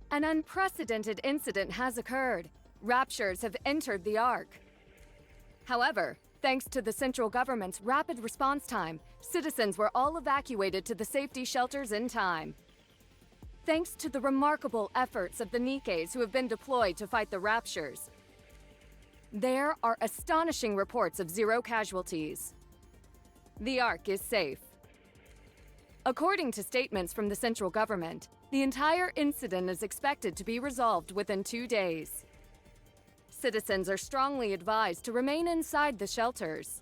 An unprecedented incident has occurred. Raptures have entered the Ark. However, thanks to the central government's rapid response time, citizens were all evacuated to the safety shelters in time. Thanks to the remarkable efforts of the Nikkes who have been deployed to fight the Raptures, there are astonishing reports of 0 casualties. The Ark is safe. According to statements from the central government, the entire incident is expected to be resolved within 2 days. Citizens are strongly advised to remain inside the shelters.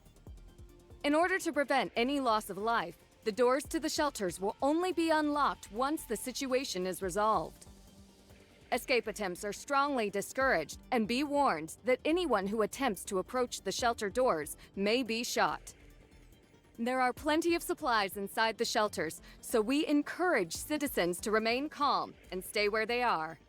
In order to prevent any loss of life, the doors to the shelters will only be unlocked once the situation is resolved. Escape attempts are strongly discouraged, and be warned that anyone who attempts to approach the shelter doors may be shot. There are plenty of supplies inside the shelters, so we encourage citizens to remain calm and stay where they are.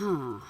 Huh.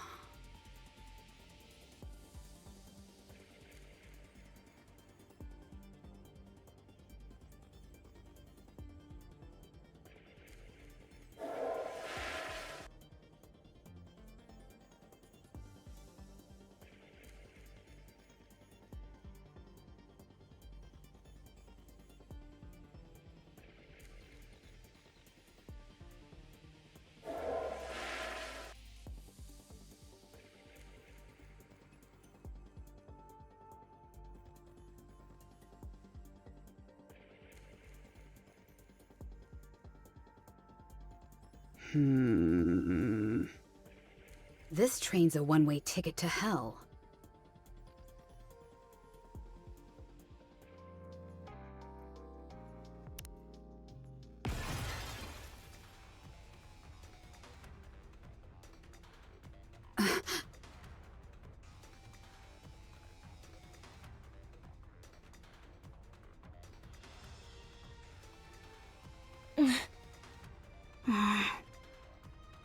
This train's a one-way ticket to hell.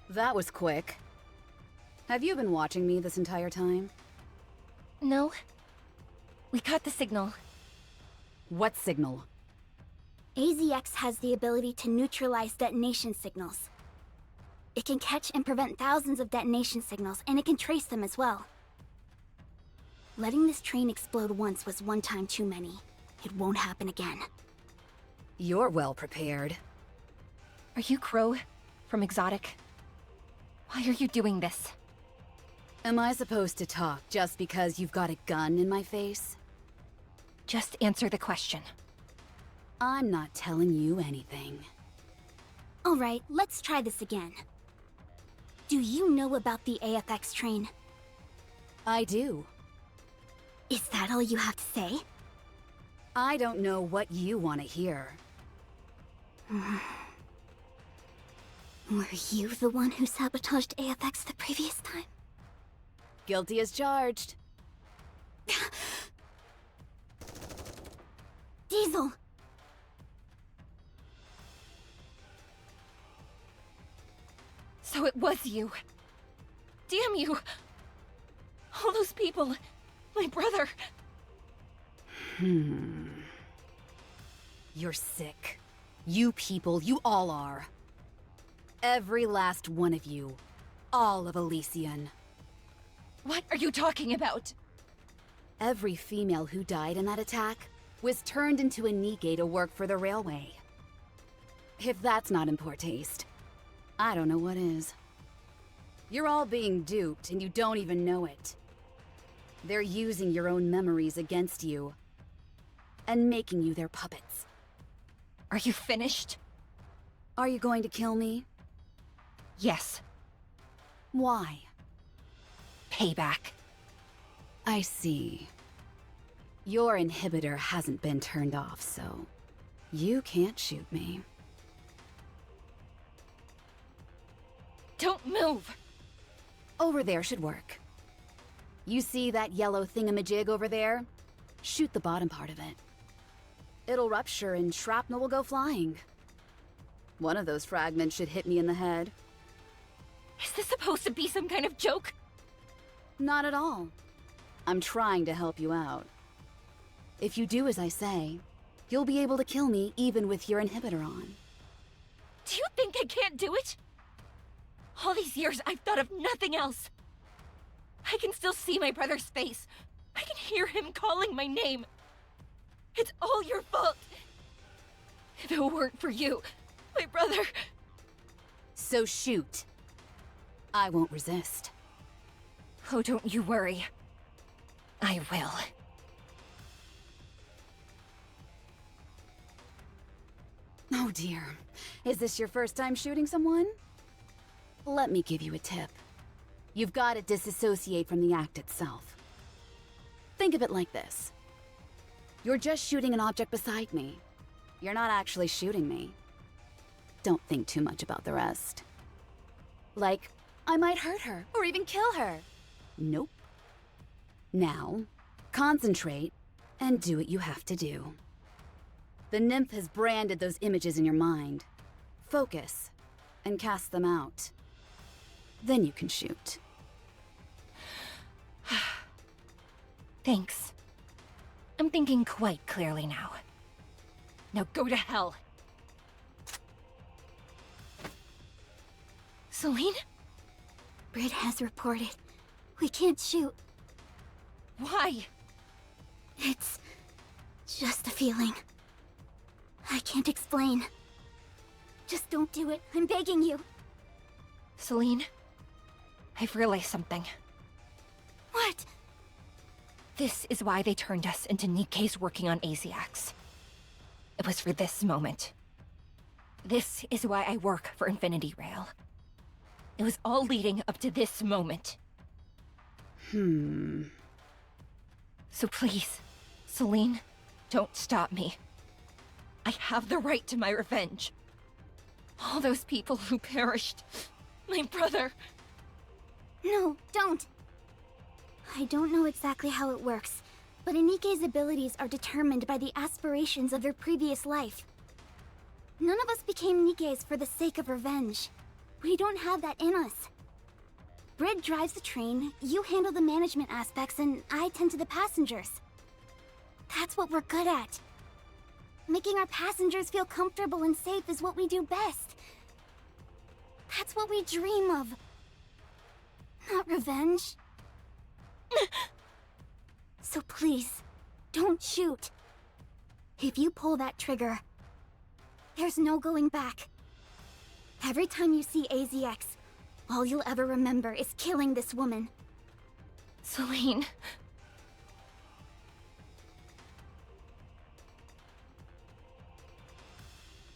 That was quick. Have you been watching me this entire time? No. We caught the signal. What signal? AZX has the ability to neutralize detonation signals. It can catch and prevent thousands of detonation signals, and it can trace them as well. Letting this train explode once was one time too many. It won't happen again. You're well prepared. Are you Crow from Exotic? Why are you doing this? Am I supposed to talk just because you've got a gun in my face? Just answer the question. I'm not telling you anything. Alright, let's try this again. Do you know about the AFX train? I do. Is that all you have to say? I don't know what you want to hear. Were you the one who sabotaged AFX the previous time? Guilty as charged. Diesel! So it was you. Damn you! All those people! My brother! You're sick. You people, you all are. Every last one of you. All of Elysian. What are you talking about? Every female who died in that attack was turned into a Nikke to work for the railway. If that's not in poor taste. I don't know what is. You're all being duped, and you don't even know it. They're using your own memories against you, and making you their puppets. Are you finished? Are you going to kill me? Yes. Why? Payback. I see. Your inhibitor hasn't been turned off, so you can't shoot me. Don't move! Over there should work. You see that yellow thingamajig over there? Shoot the bottom part of it. It'll rupture and shrapnel will go flying. One of those fragments should hit me in the head. Is this supposed to be some kind of joke? Not at all. I'm trying to help you out. If you do as I say, you'll be able to kill me even with your inhibitor on. Do you think I can't do it? All these years I've thought of nothing else. I can still see my brother's face. I can hear him calling my name. It's all your fault. If it weren't for you, my brother... So shoot. I won't resist. Oh, don't you worry. I will. Oh dear. Is this your first time shooting someone? Let me give you a tip. You've got to disassociate from the act itself. Think of it like this. You're just shooting an object beside me. You're not actually shooting me. Don't think too much about the rest. Like, I might hurt her, or even kill her. Nope. Now, concentrate, and do what you have to do. The nymph has branded those images in your mind. Focus, and cast them out. Then you can shoot. Thanks. I'm thinking quite clearly now. Now go to hell. Celine? Brid has reported. We can't shoot. Why? It's just a feeling. I can't explain. Just don't do it. I'm begging you. Celine? I've realized something. What? This is why they turned us into Nikke's working on Asiacs. It was for this moment. This is why I work for Infinity Rail. It was all leading up to this moment. So please, Celine, don't stop me. I have the right to my revenge. All those people who perished. My brother. No, don't. I don't know exactly how it works, but Nikke's abilities are determined by the aspirations of their previous life. None of us became Nikke's for the sake of revenge. We don't have that in us. Brid drives the train, you handle the management aspects, and I tend to the passengers. That's what we're good at. Making our passengers feel comfortable and safe is what we do best. That's what we dream of. Not revenge. So please, don't shoot. If you pull that trigger, there's no going back. Every time you see AZX, all you'll ever remember is killing this woman. Celine.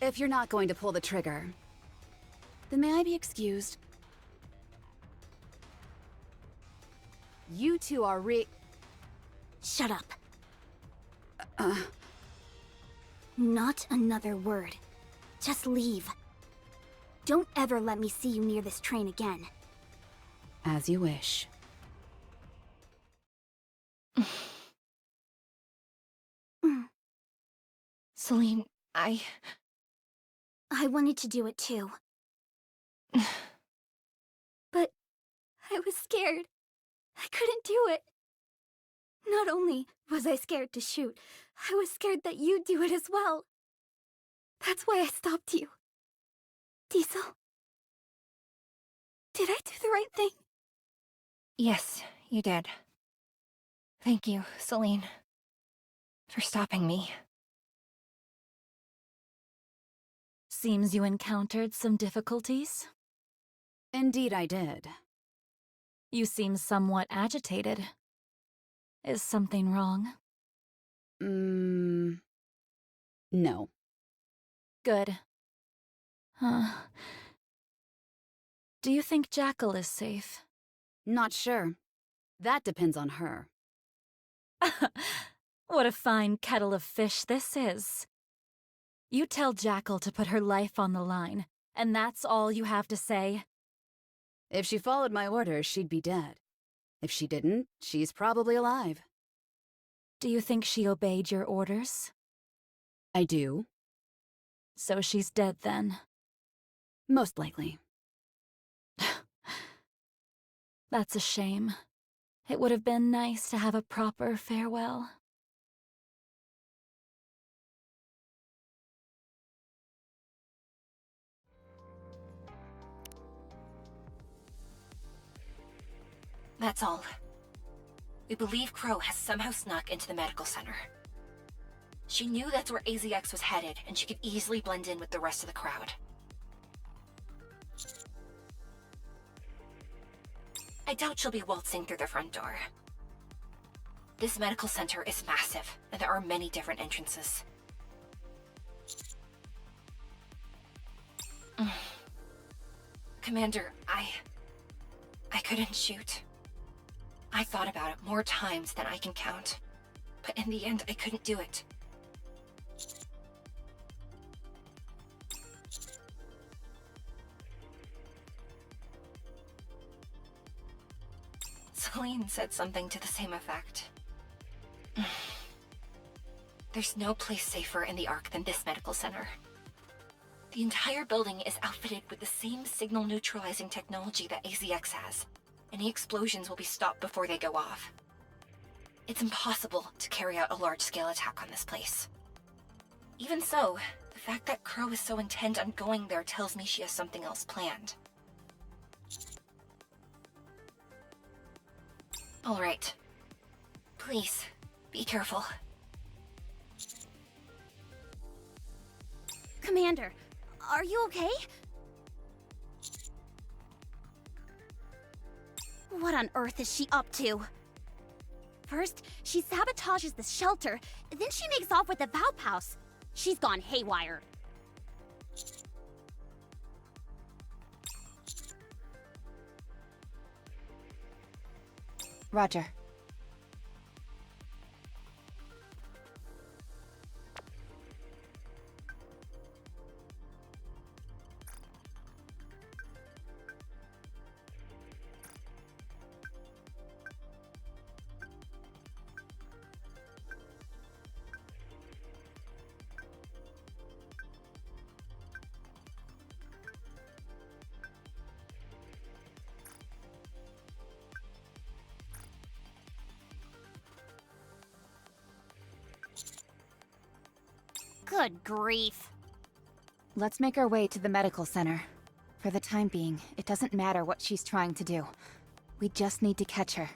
If you're not going to pull the trigger, then may I be excused? You two are Shut up. Not another word. Just leave. Don't ever let me see you near this train again. As you wish. Celine, I wanted to do it too. But I was scared. I couldn't do it. Not only was I scared to shoot, I was scared that you'd do it as well. That's why I stopped you. Diesel? Did I do the right thing? Yes, you did. Thank you, Celine, for stopping me. Seems you encountered some difficulties. Indeed I did. You seem somewhat agitated. Is something wrong? No. Good. Huh. Do you think Jackal is safe? Not sure. That depends on her. What a fine kettle of fish this is. You tell Jackal to put her life on the line, and that's all you have to say? If she followed my orders, she'd be dead. If she didn't, she's probably alive. Do you think she obeyed your orders? I do. So she's dead then? Most likely. That's a shame. It would have been nice to have a proper farewell. That's all. We believe Crow has somehow snuck into the medical center. She knew that's where AZX was headed, and she could easily blend in with the rest of the crowd. I doubt she'll be waltzing through the front door. This medical center is massive, and there are many different entrances. Commander, I couldn't shoot. I thought about it more times than I can count, but in the end, I couldn't do it. Celine said something to the same effect. There's no place safer in the Ark than this medical center. The entire building is outfitted with the same signal-neutralizing technology that AZX has. Any explosions will be stopped before they go off. It's impossible to carry out a large-scale attack on this place. Even so, the fact that Crow is so intent on going there tells me she has something else planned. All right. Please, be careful. Commander, are you okay? What on earth is she up to? First, she sabotages the shelter, then she makes off with the Valp House. She's gone haywire. Roger. Good grief. Let's make our way to the medical center. For the time being, it doesn't matter what she's trying to do. We just need to catch her.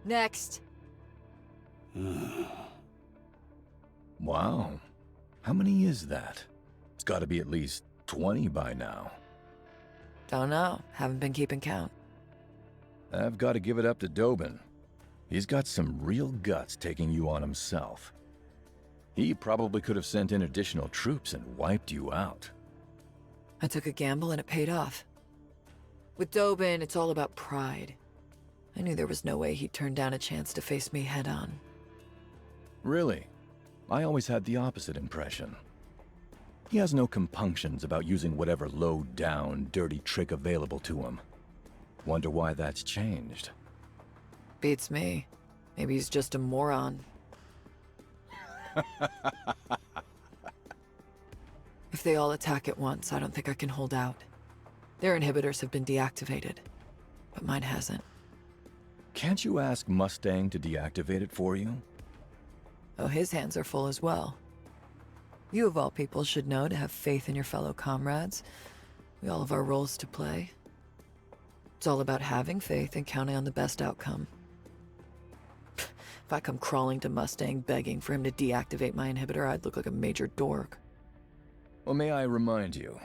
Next. Wow. How many is that? It's gotta be at least 20 by now. Don't know. Haven't been keeping count. I've gotta give it up to Dobin. He's got some real guts taking you on himself. He probably could have sent in additional troops and wiped you out. I took a gamble and it paid off. With Dobin, it's all about pride. I knew there was no way he'd turn down a chance to face me head on. Really? I always had the opposite impression. He has no compunctions about using whatever low-down, dirty trick available to him. Wonder why that's changed. Beats me. Maybe he's just a moron. If they all attack at once, I don't think I can hold out. Their inhibitors have been deactivated, but mine hasn't. Can't you ask Mustang to deactivate it for you? Oh, his hands are full as well. You of all people should know to have faith in your fellow comrades. We all have our roles to play. It's all about having faith and counting on the best outcome. If I come crawling to Mustang begging for him to deactivate my inhibitor, I'd look like a major dork. Well, may I remind you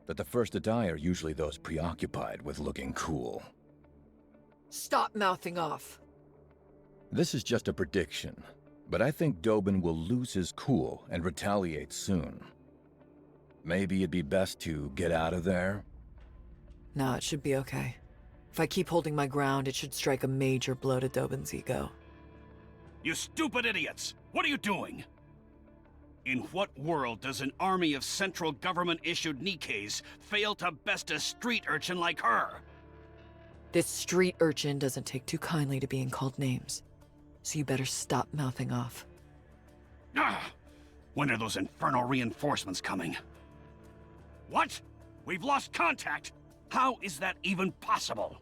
that the first to die are usually those preoccupied with looking cool. Stop mouthing off. This is just a prediction, but I think Dobin will lose his cool and retaliate soon. Maybe it'd be best to get out of there? No, it should be okay. If I keep holding my ground, it should strike a major blow to Dobin's ego. You stupid idiots! What are you doing? In what world does an army of central government-issued Nikkes fail to best a street urchin like her? This street urchin doesn't take too kindly to being called names, so you better stop mouthing off. Ah! When are those infernal reinforcements coming? What? We've lost contact? How is that even possible?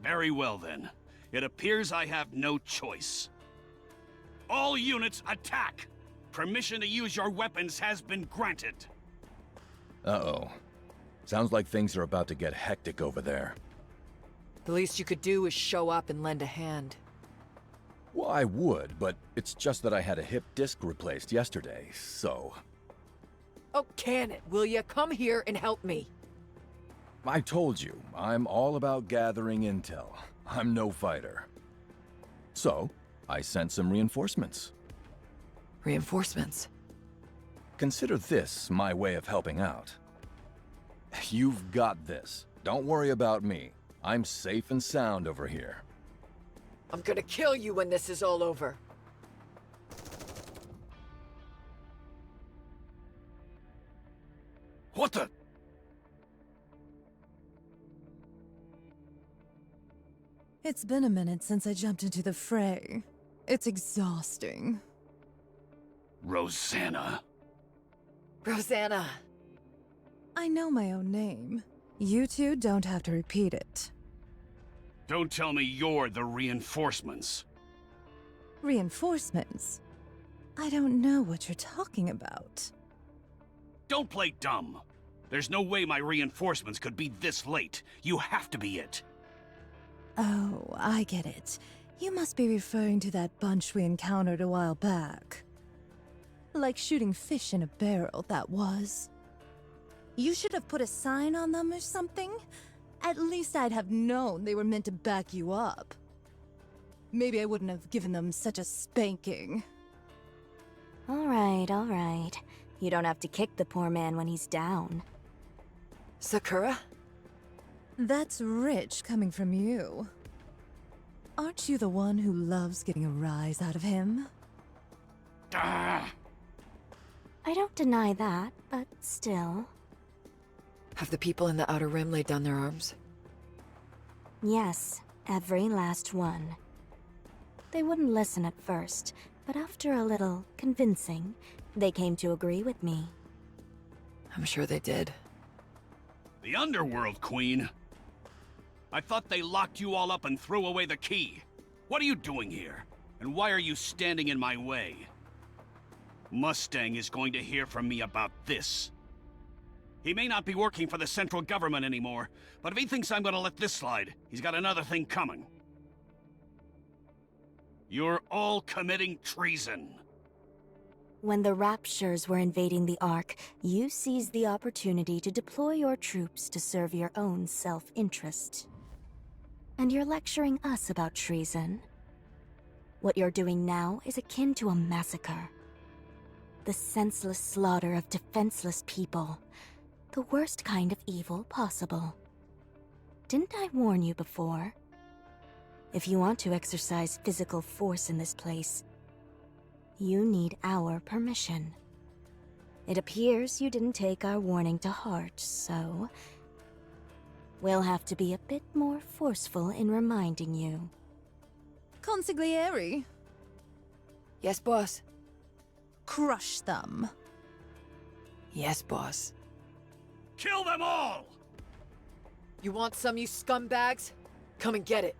Very well then. It appears I have no choice. All units attack! Permission to use your weapons has been granted. Uh-oh. Sounds like things are about to get hectic over there. The least you could do is show up and lend a hand. Well, I would, but it's just that I had a hip disc replaced yesterday, so... Oh, can it, will ya? Come here and help me. I told you, I'm all about gathering intel. I'm no fighter. So, I sent some reinforcements. Reinforcements? Consider this my way of helping out. You've got this. Don't worry about me. I'm safe and sound over here. I'm gonna kill you when this is all over. What the? It's been a minute since I jumped into the fray. It's exhausting. Rosanna. Rosanna. I know my own name. You two don't have to repeat it. Don't tell me you're the reinforcements. Reinforcements? I don't know what you're talking about. Don't play dumb. There's no way my reinforcements could be this late. You have to be it. Oh, I get it. You must be referring to that bunch we encountered a while back. Like shooting fish in a barrel, that was. You should have put a sign on them or something. At least I'd have known they were meant to back you up. Maybe I wouldn't have given them such a spanking. All right. You don't have to kick the poor man when he's down. Sakura? That's rich coming from you. Aren't you the one who loves getting a rise out of him? Ah! I don't deny that, but still. Have the people in the Outer Rim laid down their arms? Yes, every last one. They wouldn't listen at first, but after a little convincing, they came to agree with me. I'm sure they did. The Underworld, Queen. I thought they locked you all up and threw away the key. What are you doing here? And why are you standing in my way? Mustang is going to hear from me about this. He may not be working for the central government anymore, but if he thinks I'm gonna let this slide, he's got another thing coming. You're all committing treason. When the Raptures were invading the Ark, you seized the opportunity to deploy your troops to serve your own self-interest. And you're lecturing us about treason. What you're doing now is akin to a massacre. The senseless slaughter of defenseless people. The worst kind of evil possible. Didn't I warn you before? If you want to exercise physical force in this place, you need our permission. It appears you didn't take our warning to heart, so we'll have to be a bit more forceful in reminding you. Consigliere, Yes, boss. crush them. Yes, boss. Kill them all! You want some, you scumbags? Come and get it.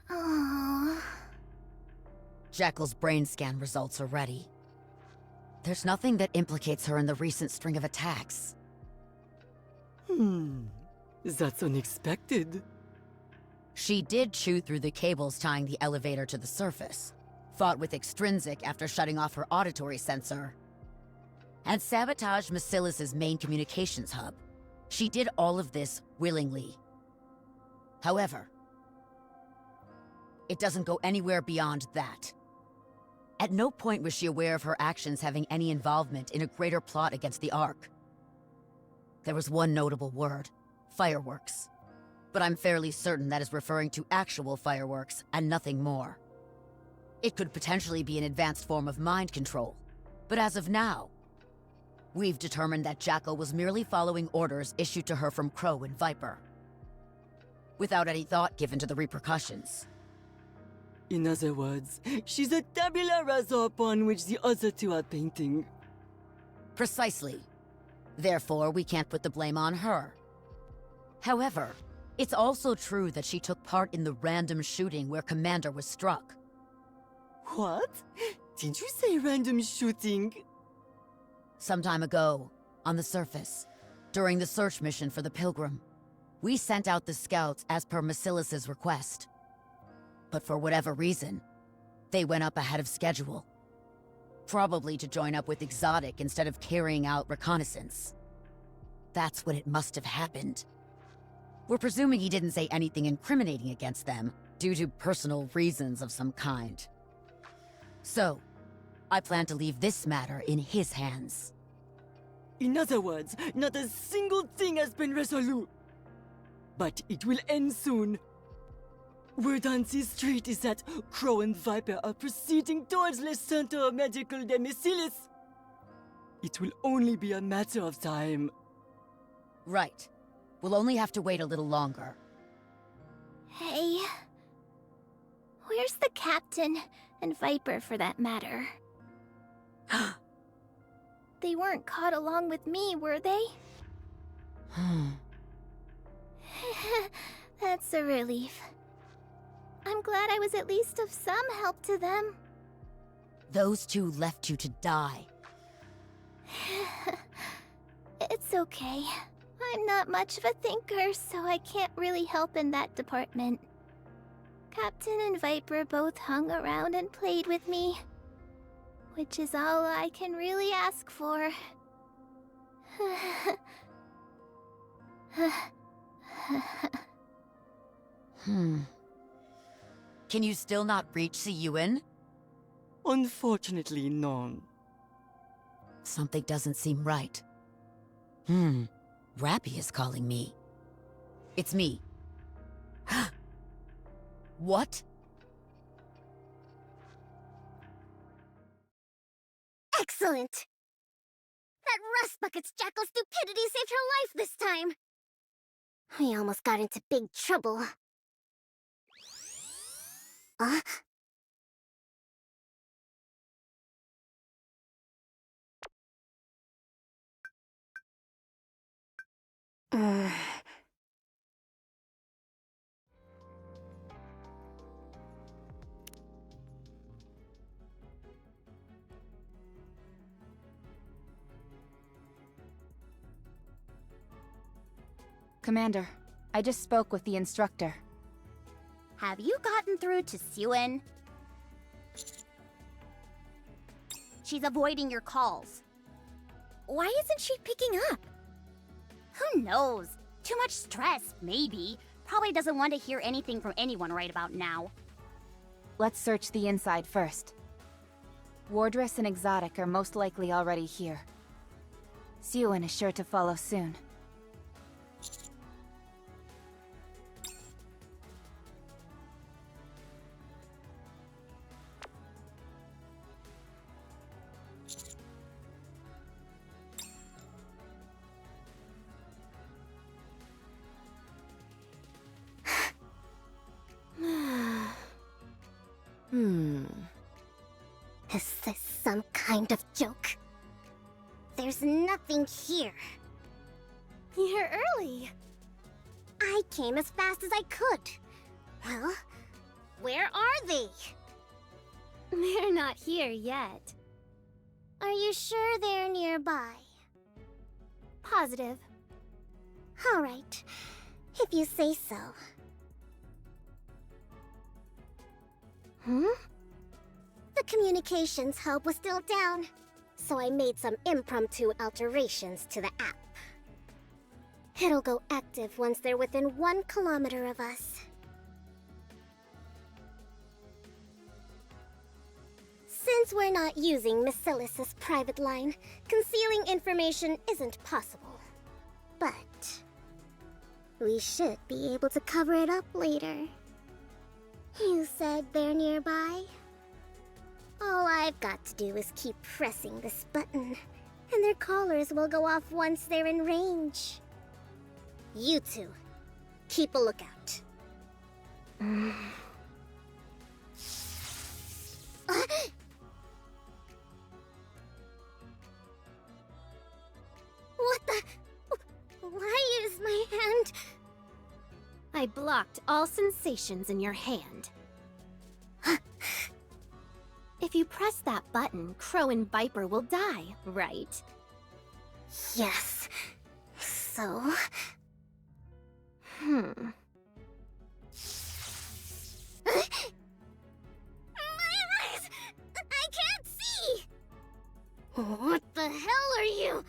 Aww. Jekyll's brain scan results are ready. There's nothing that implicates her in the recent string of attacks. That's unexpected. She did chew through the cables tying the elevator to the surface, fought with Extrinsic after shutting off her auditory sensor, and sabotaged Macilis's main communications hub. She did all of this willingly. However, it doesn't go anywhere beyond that. At no point was she aware of her actions having any involvement in a greater plot against the Ark. There was one notable word: fireworks. But I'm fairly certain that is referring to actual fireworks and nothing more. It could potentially be an advanced form of mind control, but as of now, we've determined that Jackal was merely following orders issued to her from Crow and Viper, without any thought given to the repercussions. In other words, she's a tabula rasa upon which the other two are painting. Precisely. Therefore, we can't put the blame on her. However, it's also true that she took part in the random shooting where Commander was struck. What? Did you say random shooting? Some time ago, on the surface, during the search mission for the Pilgrim, we sent out the scouts as per Macilis's request. But for whatever reason, they went up ahead of schedule. Probably to join up with Exotic instead of carrying out reconnaissance. That's when it must have happened. We're presuming he didn't say anything incriminating against them due to personal reasons of some kind. So, I plan to leave this matter in his hands. In other words, not a single thing has been resolved. But it will end soon. Word on this street is that Crow and Viper are proceeding towards the Center of Medical de Macilis. It will only be a matter of time. Right. We'll only have to wait a little longer. Hey. Where's the captain? And Viper, for that matter. They weren't caught along with me, were they? That's a relief. I'm glad I was at least of some help to them. Those two left you to die. It's okay. I'm not much of a thinker, so I can't really help in that department. Captain and Viper both hung around and played with me, which is all I can really ask for. Can you still not reach Siyuan? Unfortunately, no. Something doesn't seem right. Rappy is calling me. It's me. What? Excellent! That rust bucket's Jackal stupidity saved her life this time! We almost got into big trouble. Commander, I just spoke with the instructor. Have you gotten through to Suen? She's avoiding your calls. Why isn't she picking up? Who knows? Too much stress, maybe. Probably doesn't want to hear anything from anyone right about now. Let's search the inside first. Wardress and Exotic are most likely already here. Suen is sure to follow soon. Is this some kind of joke? There's nothing here. You're early. I came as fast as I could. Well, where are they? They're not here yet. Are you sure they're nearby? Positive. All right, if you say so. The communications hub was still down, so I made some impromptu alterations to the app. It'll go active once they're within 1 kilometer of us. Since we're not using Macilis' private line, concealing information isn't possible. But we should be able to cover it up later. You said they're nearby? All I've got to do is keep pressing this button, and their collars will go off once they're in range. You two, keep a lookout. What the? Why is my hand? I blocked all sensations in your hand. If you press that button, Crow and Viper will die, right? Yes. So... My eyes! I can't see! What the hell are you?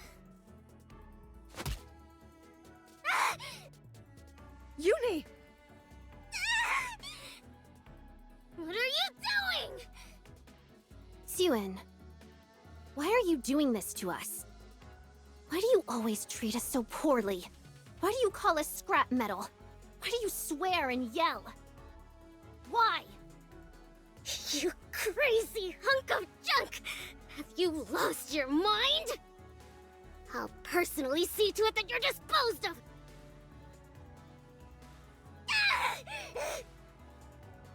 Uni! What are you doing? Suen, why are you doing this to us? Why do you always treat us so poorly? Why do you call us scrap metal? Why do you swear and yell? Why? You crazy hunk of junk! Have you lost your mind? I'll personally see to it that you're disposed of!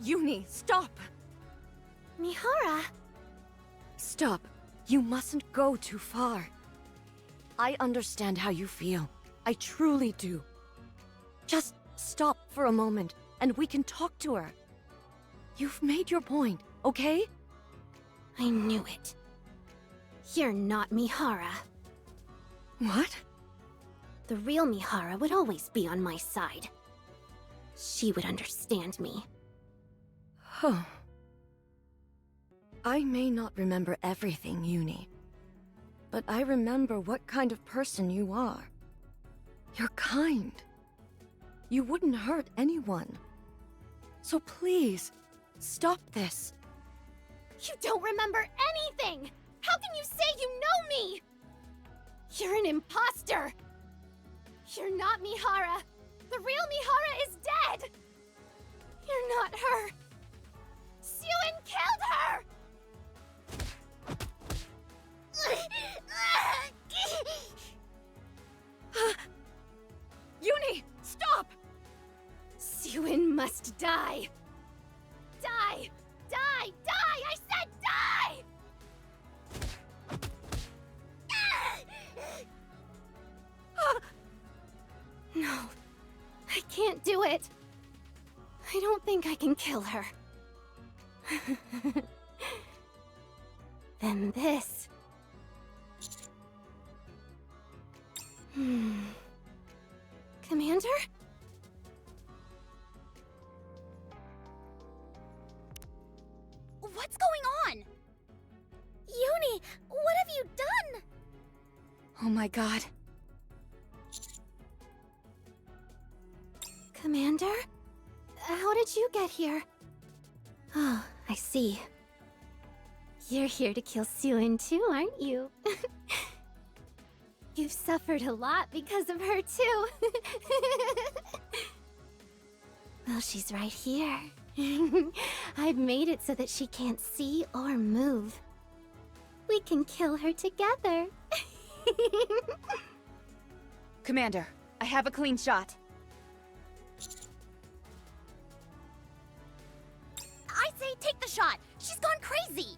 Uni, stop! Mihara! Stop. You mustn't go too far. I understand how you feel. I truly do. Just stop for a moment, and we can talk to her. You've made your point, okay? I knew it. You're not Mihara. What? The real Mihara would always be on my side. She would understand me. Huh. I may not remember everything, Uni. But I remember what kind of person you are. You're kind. You wouldn't hurt anyone. So please, stop this. You don't remember anything! How can you say you know me? You're an imposter! You're not Mihara! The real Mihara is dead! You're not her! Suen killed her! Uni, stop! Suen must die! Die! Die! Die! I said die! No, I can't do it. I don't think I can kill her. Then this. Commander? What's going on? Uni, what have you done? Oh my god. Commander? How did you get here? Oh, I see. You're here to kill Suin too, aren't you? You've suffered a lot because of her too. Well, she's right here. I've made it so that she can't see or move. We can kill her together. Commander, I have a clean shot. I say take the shot! She's gone crazy!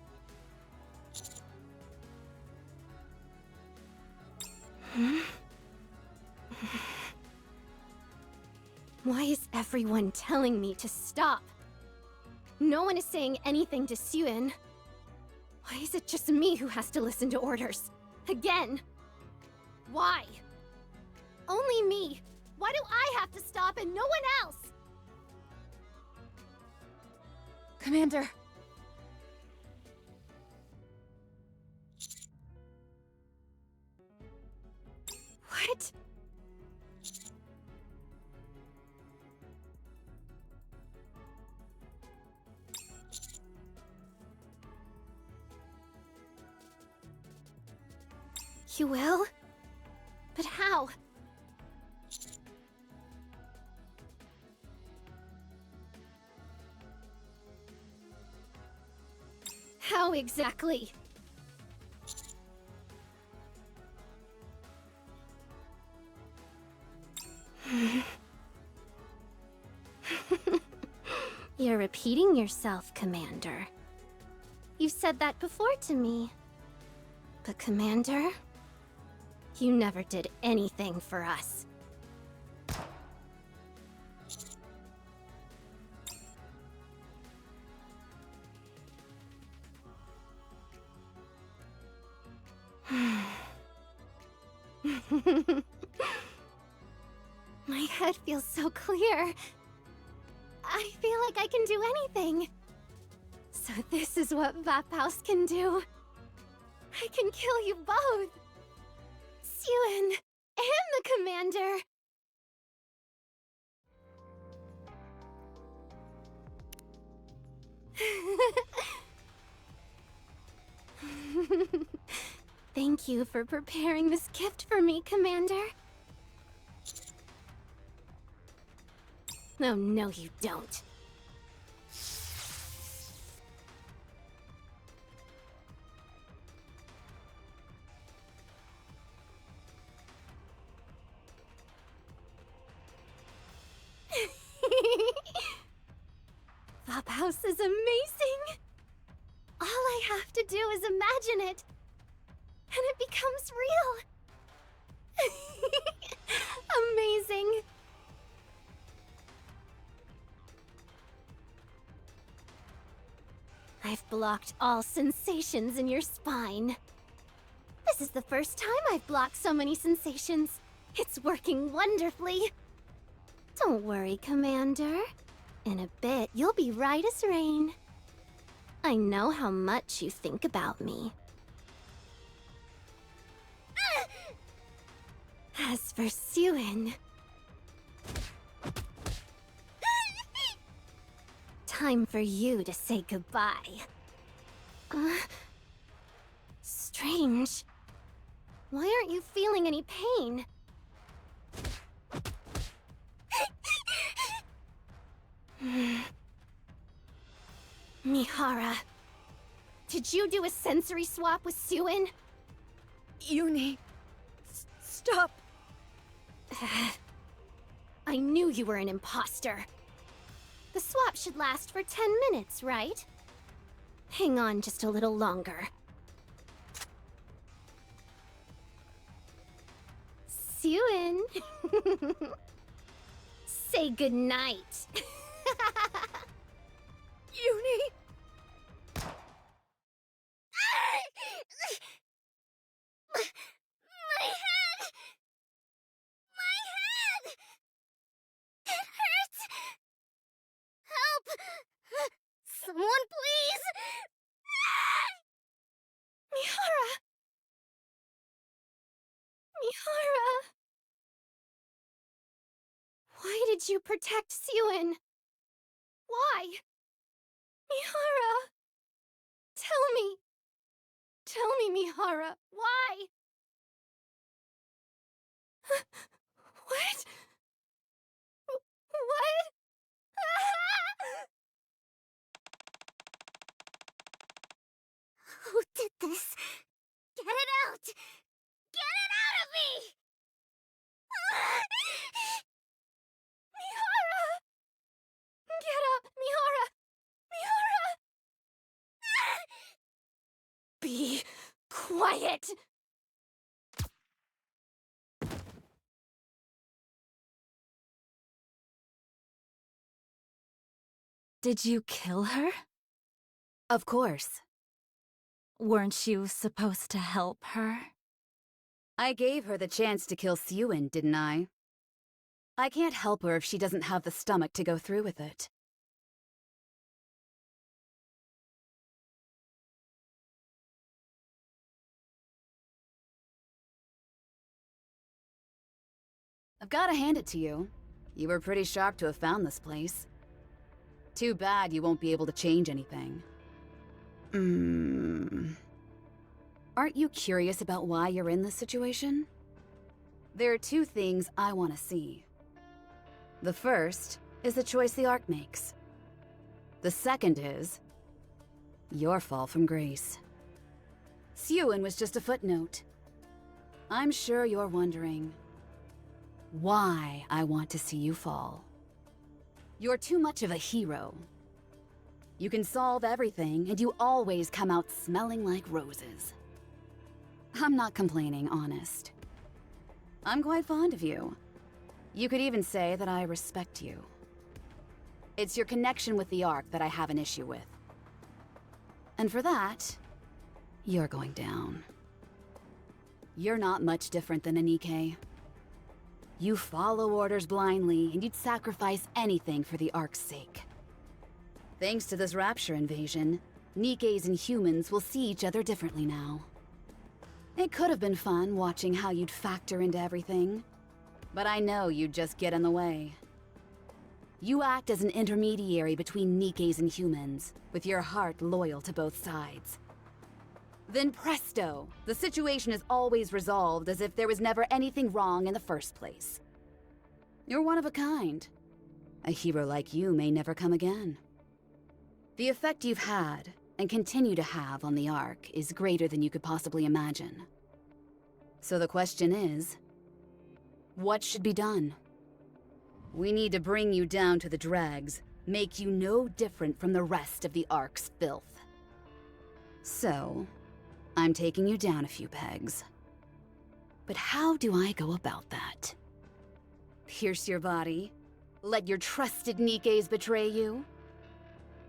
Why is everyone telling me to stop? No one is saying anything to Suin. Why is it just me who has to listen to orders? Again? Why? Only me. Why do I have to stop and no one else? Commander. What? You will? But how? How exactly? You're repeating yourself, Commander. You've said that before to me. But Commander, you never did anything for us. My head feels so clear. I feel like I can do anything. So this is what Vaphaus can do. I can kill you both. Suin and the Commander. Thank you for preparing this gift for me, Commander. Oh, no, you don't. Vaphaus is amazing! All I have to do is imagine it, and it becomes real! Amazing! I've blocked all sensations in your spine. This is the first time I've blocked so many sensations. It's working wonderfully. Don't worry, Commander. In a bit, you'll be right as rain. I know how much you think about me. As for Suin... Time for you to say goodbye. Strange. Why aren't you feeling any pain? Mihara, did you do a sensory swap with Suin? Uni, stop. I knew you were an imposter. The swap should last for 10 minutes, right? Hang on just a little longer. Suin. Say goodnight. Uni! Someone please! Mihara! Mihara! Why did you protect Siwin? Why? Mihara! Tell me! Tell me, Mihara, why? What? What? Who did this? Get it out! Get it out of me! Mihara! Get up, Mihara! Mihara! Be quiet! Did you kill her? Of course. Weren't you supposed to help her? I gave her the chance to kill Siwin, didn't I? I can't help her if she doesn't have the stomach to go through with it. I've gotta hand it to you. You were pretty shocked to have found this place. Too bad you won't be able to change anything. Aren't you curious about why you're in this situation? There are two things I want to see. The first is the choice the Ark makes. The second is your fall from grace. Siwin was just a footnote. I'm sure you're wondering why I want to see you fall. You're too much of a hero. You can solve everything, and you always come out smelling like roses. I'm not complaining, honest. I'm quite fond of you. You could even say that I respect you. It's your connection with the Ark that I have an issue with. And for that, you're going down. You're not much different than a Nikke. You follow orders blindly, and you'd sacrifice anything for the Ark's sake. Thanks to this Rapture invasion, Nikkes and humans will see each other differently now. It could have been fun watching how you'd factor into everything, but I know you'd just get in the way. You act as an intermediary between Nikkes and humans, with your heart loyal to both sides. Then presto, the situation is always resolved as if there was never anything wrong in the first place. You're one of a kind. A hero like you may never come again. The effect you've had, and continue to have on the Ark, is greater than you could possibly imagine. So the question is, what should be done? We need to bring you down to the dregs, make you no different from the rest of the Ark's filth. So, I'm taking you down a few pegs. But how do I go about that? Pierce your body? Let your trusted Nikkes betray you?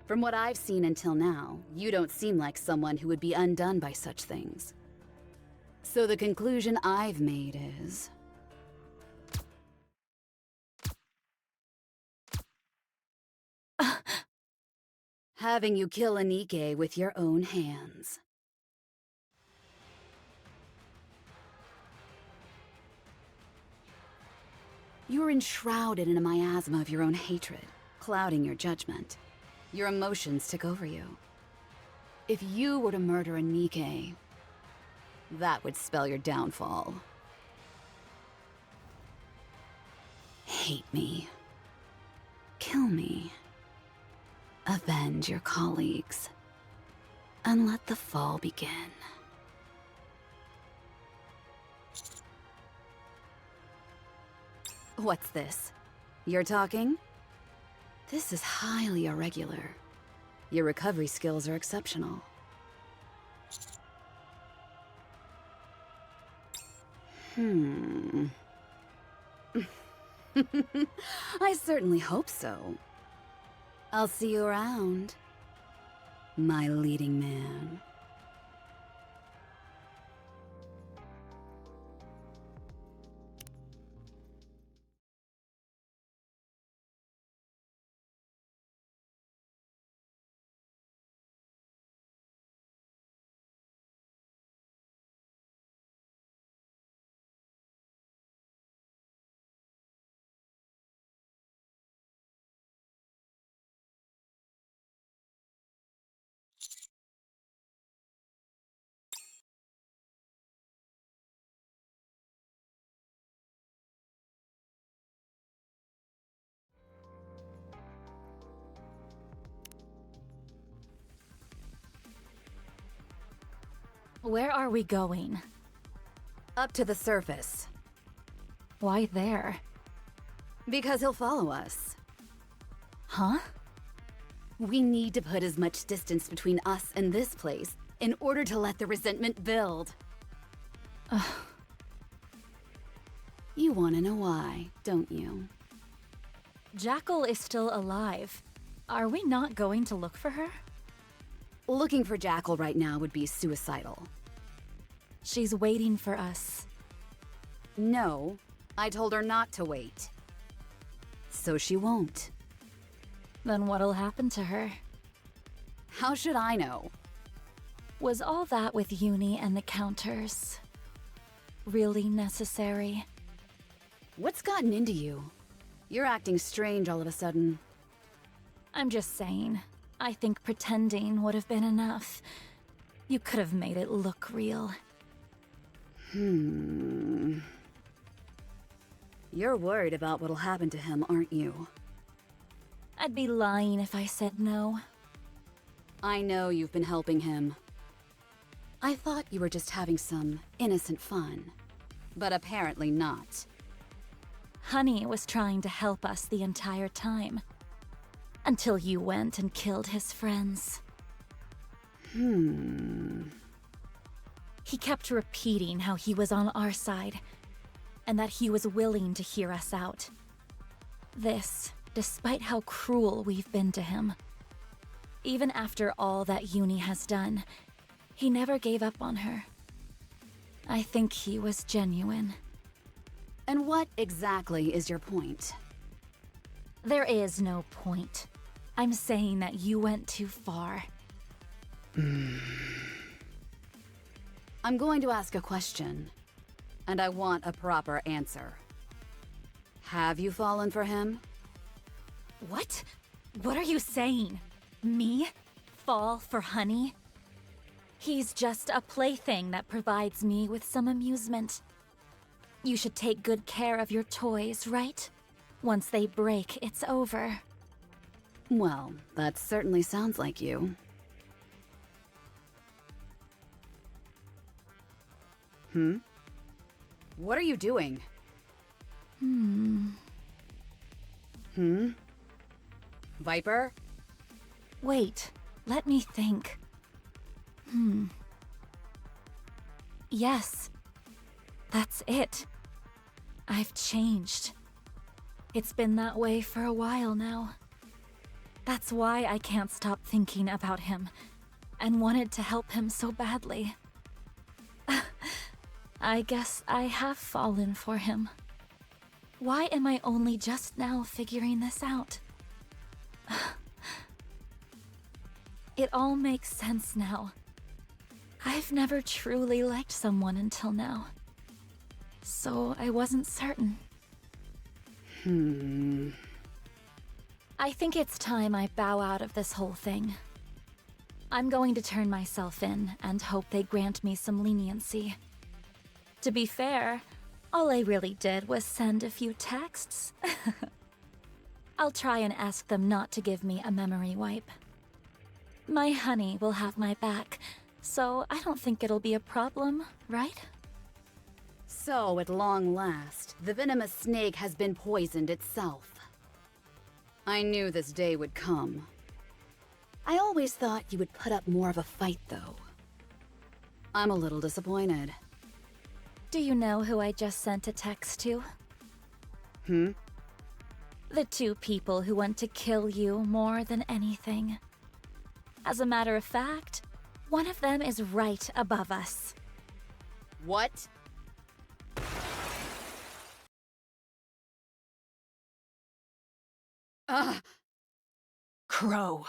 From what I've seen until now, you don't seem like someone who would be undone by such things. So the conclusion I've made is... having you kill a Nikke with your own hands. You're enshrouded in a miasma of your own hatred, clouding your judgment. Your emotions took over you. If you were to murder a Nikke, that would spell your downfall. Hate me. Kill me. Avenge your colleagues. And let the fall begin. What's this? You're talking? This is highly irregular. Your recovery skills are exceptional. I certainly hope so. I'll see you around, my leading man. Where are we going? Up to the surface. Why there? Because he'll follow us. Huh? We need to put as much distance between us and this place in order to let the resentment build. You want to know why, don't you? Jackal is still alive. Are we not going to look for her? Looking for Jackal right now would be suicidal. She's waiting for us. No, I told her not to wait. So she won't. Then what'll happen to her? How should I know? Was all that with Uni and the counters really necessary? What's gotten into you? You're acting strange all of a sudden. I'm just saying. I think pretending would have been enough. You could have made it look real. You're worried about what'll happen to him, aren't you? I'd be lying if I said no. I know you've been helping him. I thought you were just having some innocent fun. But apparently not. Honey was trying to help us the entire time. Until you went and killed his friends. He kept repeating how he was on our side, and that he was willing to hear us out. This, despite how cruel we've been to him. Even after all that Uni has done, he never gave up on her. I think he was genuine. And what exactly is your point? There is no point. I'm saying that you went too far. I'm going to ask a question, and I want a proper answer. Have you fallen for him? What? What are you saying? Me? Fall for Honey? He's just a plaything that provides me with some amusement. You should take good care of your toys, right? Once they break, it's over. Well, that certainly sounds like you. What are you doing? Viper? Wait, let me think. Yes. That's it. I've changed. It's been that way for a while now. That's why I can't stop thinking about him, and wanted to help him so badly. I guess I have fallen for him. Why am I only just now figuring this out? It all makes sense now. I've never truly liked someone until now. So I wasn't certain. I think it's time I bow out of this whole thing. I'm going to turn myself in and hope they grant me some leniency. To be fair, all I really did was send a few texts. I'll try and ask them not to give me a memory wipe. My honey will have my back, so I don't think it'll be a problem, right? So, at long last, the venomous snake has been poisoned itself. I knew this day would come. I always thought you would put up more of a fight, though. I'm a little disappointed. Do you know who I just sent a text to? The two people who want to kill you more than anything. As a matter of fact, one of them is right above us. What? Crow.